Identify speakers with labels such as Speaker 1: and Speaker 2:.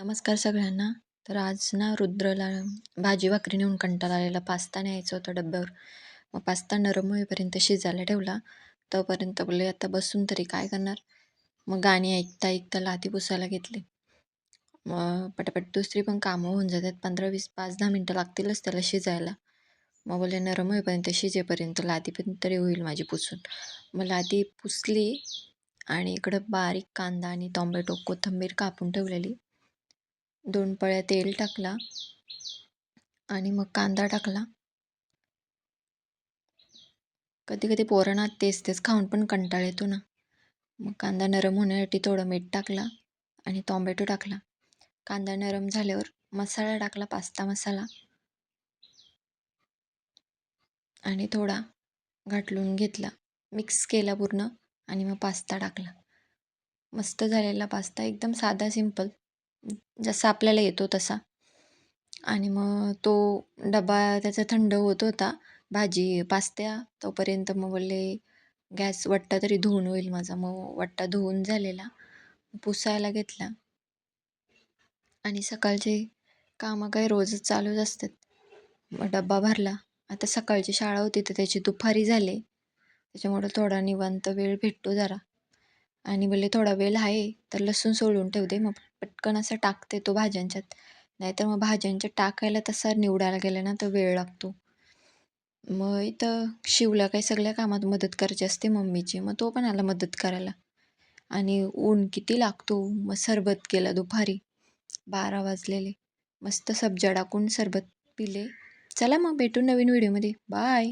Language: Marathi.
Speaker 1: नमस्कार सगळ्यांना. तर आज ना रुद्रला भाजी भाकरी नेऊन कंटाळा आलेला. पास्ता न्यायचा होता डब्यावर. मग पास्ता नरम होईपर्यंत शिजायला ठेवला. तोपर्यंत बोलले आता बसून तरी काय करणार. मग गाणी ऐकता ऐकता लादी पुसायला घेतली. मग पटापट दुसरी पण कामं होऊन जातात. 15-20 5-10 मिनटं लागतीलच त्याला शिजायला. मग बोलले नरम होईपर्यंत शिजेपर्यंत लादी पण तरी होईल माझी पुसून. मग लादी पुसली आणि इकडं बारीक कांदा आणि टोमॅटो कोथिंबीर कापून ठेवलेली. 2 पळ्या तेल टाकला आणि मग कांदा टाकला. कधी कधी पोरांना तेच तेच खाऊन पण कंटाळा येतो ना. मग कांदा नरम होण्यासाठी थोडं मीठ टाकला आणि टोमॅटो टाकला. कांदा नरम झाल्यावर मसाला टाकला, पास्ता मसाला, आणि थोडा घाटलून घेतला. मिक्स केला पूर्ण आणि मग पास्ता टाकला. मस्त झालेला पास्ता, एकदम साधा सिंपल, जसा आपल्याला येतो तसा. आणि मग तो डबा त्याचा थंड होत होता भाजी पास्त्या तोपर्यंत. मग बोलले गॅस वट्टा तरी धुवून होईल माझा. मग वट्टा धुवून झालेला, पुसायला घेतला. आणि सकाळचे कामं काही रोजच चालूच असतात. मग डब्बा भरला. आता सकाळची शाळा होती तर त्याची दुपारी झाले, त्याच्यामुळे थोडा निवांत वेळ भेटतो जरा. आणि बोलले थोडा वेळ आहे तर लसूण सोलून ठेवते, मग पटकन असं टाकते तो भाज्यांच्यात. नाहीतर मग भाज्यांच्या टाकायला तसा निवडायला गेला ना तर वेळ लागतो. मग इथं शिवला काही सगळ्या कामात मदत करायची असते मम्मीची. मग तो पण आला मदत करायला. आणि ऊन किती लागतो. मग सरबत केला दुपारी, 12 वाजलेले. मस्त सब्जा टाकून सरबत पिले. चला मग भेटू नवीन व्हिडिओमध्ये. बाय.